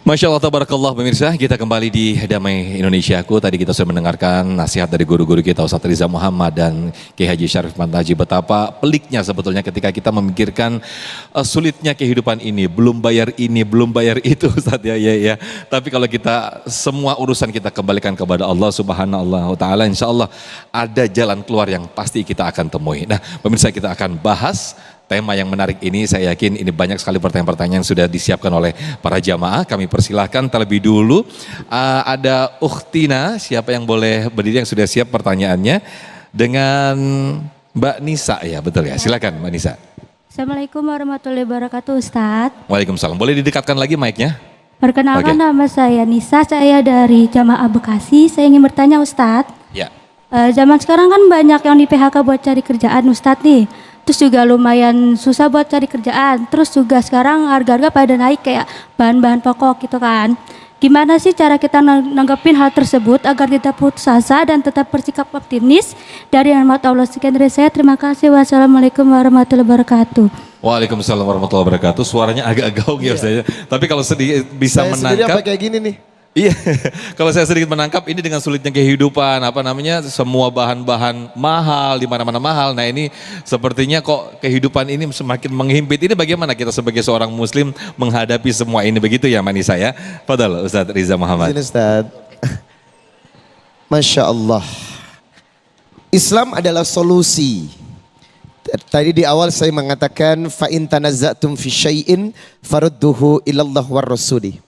Masya Allah, tabarakallah pemirsa, kita kembali di Damai Indonesiaku. Tadi kita sudah mendengarkan nasihat dari guru-guru kita Ustadz Riza Muhammad dan Kiai Haji Syarif Mantaji. Betapa peliknya sebetulnya ketika kita memikirkan sulitnya kehidupan ini. Belum bayar ini, belum bayar itu Ustadz ya. Tapi kalau kita semua urusan kita kembalikan kepada Allah Subhanahu wa Ta'ala, insya Allah ada jalan keluar yang pasti kita akan temui. Nah pemirsa, kita akan bahas tema yang menarik ini. Saya yakin ini banyak sekali pertanyaan-pertanyaan yang sudah disiapkan oleh para jamaah. Kami persilahkan terlebih dulu. Ada Ukhtina, siapa yang boleh berdiri yang sudah siap pertanyaannya? Dengan Mbak Nisa ya, betul ya? Silakan Mbak Nisa. Assalamualaikum warahmatullahi wabarakatuh Ustadz. Waalaikumsalam. Boleh didekatkan lagi mic-nya? Perkenalkan nama saya Nisa, saya dari Jamaah Bekasi. Saya ingin bertanya Ustadz. Ya. Zaman sekarang kan banyak yang di PHK buat cari kerjaan Ustadz nih. Terus juga lumayan susah buat cari kerjaan. Terus juga sekarang harga-harga pada naik kayak bahan-bahan pokok gitu kan. Gimana sih cara kita nanggepin hal tersebut agar tidak putus asa dan tetap bersikap optimis? Dari rahmat Allah, sekian dari saya. Terima kasih. Wassalamualaikum warahmatullahi wabarakatuh. Waalaikumsalam warahmatullahi wabarakatuh. Suaranya agak gaung ya Ustaz. Tapi kalau sedikit bisa saya menangkap. sendiri apa kayak gini nih? Iya, kalau saya sedikit menangkap ini dengan sulitnya kehidupan, semua bahan-bahan mahal, di mana-mana mahal. Nah ini sepertinya kok kehidupan ini semakin menghimpit. Ini bagaimana kita sebagai seorang muslim menghadapi semua ini, begitu ya Manisa ya? Padahal Ustadz Riza Muhammad. Sini Ustaz. Masya Allah. Islam adalah solusi. Tadi di awal saya mengatakan fa in tanazza'tum fi syai'in farudduhu ilallah war rasuli.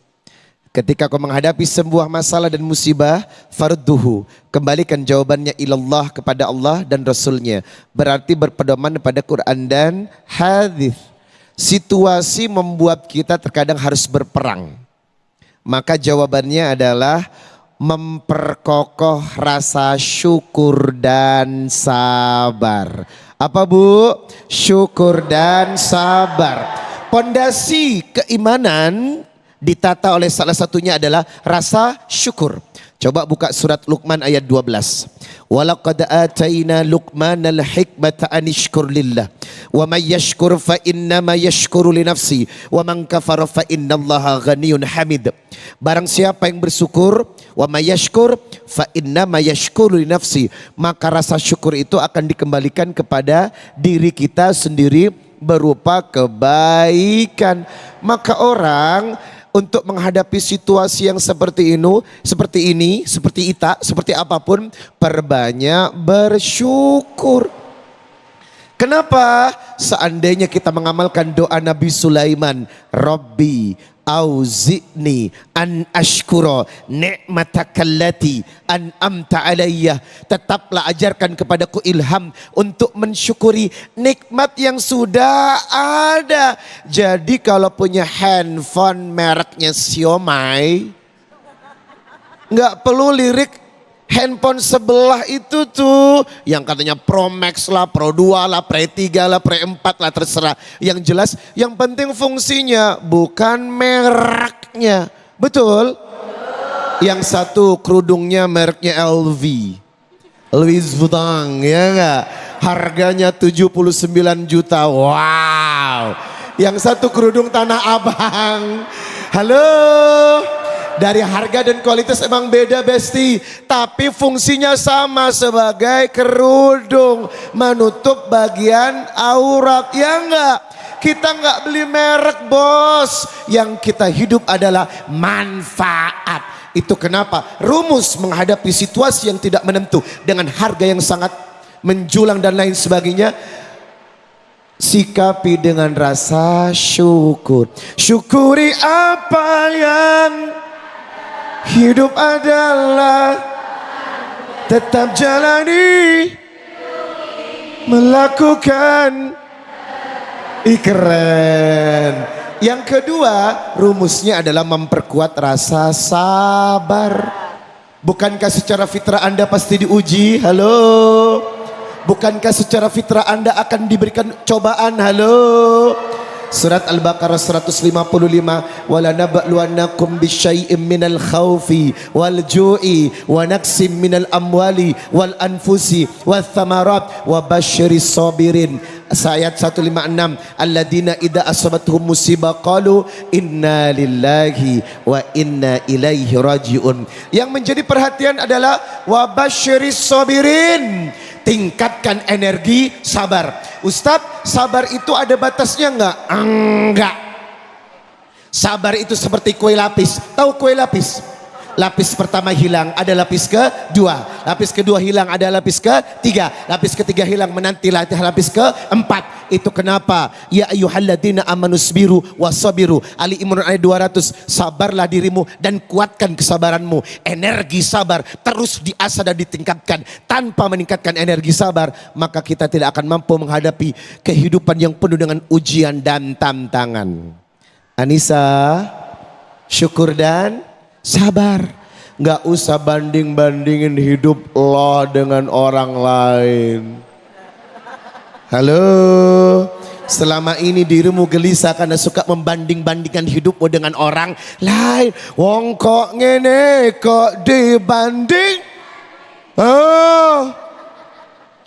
Ketika kau menghadapi sebuah masalah dan musibah, farudduhu, kembalikan jawabannya ilallah, kepada Allah dan Rasulnya. Berarti berpedoman pada Quran dan hadis. Situasi membuat kita terkadang harus berperang. Maka jawabannya adalah memperkokoh rasa syukur dan sabar. Apa Bu? Syukur dan sabar. Pondasi keimanan ditata oleh salah satunya adalah rasa syukur. Coba buka surat Luqman ayat 12. Walaqad atayna Luqmanal hikmata anishkur lillah wa may yashkur fa innama yashkuru li nafsi wa man kafara fa innallaha ghaniyyun hamid. Barang siapa yang bersyukur, wa may yashkur fa innama yashkuru li nafsi, maka rasa syukur itu akan dikembalikan kepada diri kita sendiri berupa kebaikan. Maka orang untuk menghadapi situasi yang seperti ini, seperti seperti apapun, perbanyak bersyukur. Kenapa? Seandainya kita mengamalkan doa Nabi Sulaiman, Rabbi auzi'ni an ashkura ni'matakallati an'amta alayya, tetaplah ajarkan kepadaku ilham untuk mensyukuri nikmat yang sudah ada. Jadi kalau punya handphone mereknya Xiaomi, nggak perlu lirik handphone sebelah itu tuh yang katanya Pro Max lah, Pro 2 lah, Pre 3 lah, Pre 4 lah, terserah. Yang jelas yang penting fungsinya, bukan mereknya. Betul? Yang satu kerudungnya mereknya LV, Louis Vuitton, ya enggak? Harganya 79 juta. Wow. Yang satu kerudung Tanah Abang. Halo. Dari harga dan kualitas emang beda Besti, tapi fungsinya sama sebagai kerudung, menutup bagian aurat, ya enggak? Kita enggak beli merek bos, yang kita hidup adalah manfaat. Itu kenapa rumus menghadapi situasi yang tidak menentu dengan harga yang sangat menjulang dan lain sebagainya, sikapi dengan rasa syukur. Syukuri apa yang hidup adalah, tetap jalani, melakukan. Keren. Yang kedua, rumusnya adalah memperkuat rasa sabar. Bukankah secara fitrah Anda pasti diuji? Halo. Bukankah secara fitrah Anda akan diberikan cobaan? Halo. Surat Al-Baqarah 155, wala nabluwannakum bisyai'im minal khawfi wal ju'i wa naqsim minal amwali wal anfusi wath thamarat wa basyiris sabirin. Ayat 156, alladzina idza asabatuhum musibah qalu inna lillahi wa inna ilaihi rajiun. Yang menjadi perhatian adalah wa basyiris sabirin. Tingkatkan energi sabar. Ustadz, sabar itu ada batasnya enggak? Enggak. Sabar itu seperti kue lapis. Tahu kue lapis? Lapis pertama hilang, ada lapis kedua. Lapis kedua hilang, ada lapis ketiga. Lapis ketiga hilang, menanti lapis keempat. Itu kenapa? Ya ayyuhalladzina amanu sabiru wasabiru. Ali Imran ayat 200. Sabarlah dirimu dan kuatkan kesabaranmu. Energi sabar terus diasah dan ditingkatkan. Tanpa meningkatkan energi sabar, maka kita tidak akan mampu menghadapi kehidupan yang penuh dengan ujian dan tantangan. Anissa, syukur dan sabar. Nggak usah banding-bandingin hidup lo dengan orang lain. Halo, selama ini dirimu gelisah karena suka membanding-bandingkan hidupmu dengan orang lain. Wong kok ngene kok dibanding. Oh,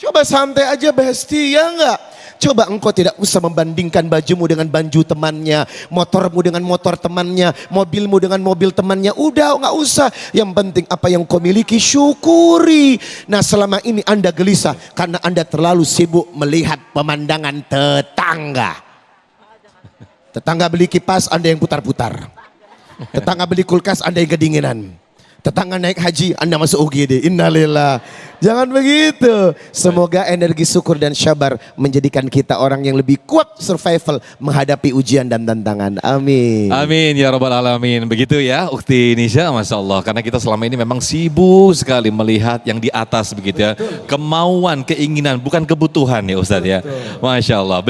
coba santai aja Besti, ya enggak? Coba engkau tidak usah membandingkan bajumu dengan baju temannya, motormu dengan motor temannya, mobilmu dengan mobil temannya. Udah, nggak usah. Yang penting apa yang kau miliki, syukuri. Nah, selama ini Anda gelisah karena Anda terlalu sibuk melihat pemandangan tetangga. Tetangga beli kipas, Anda yang putar-putar. Tetangga beli kulkas, Anda yang kedinginan. Tetangga naik haji, Anda masuk UGD. Innalillah. Jangan begitu. Semoga energi syukur dan sabar menjadikan kita orang yang lebih kuat survival menghadapi ujian dan tantangan. Amin. Amin ya rabbal alamin. Begitu ya Ukhti Nisha, Masya Allah. Karena kita selama ini memang sibuk sekali melihat yang di atas begitu ya. Kemauan, keinginan, bukan kebutuhan ya Ustadz ya. Masya Allah.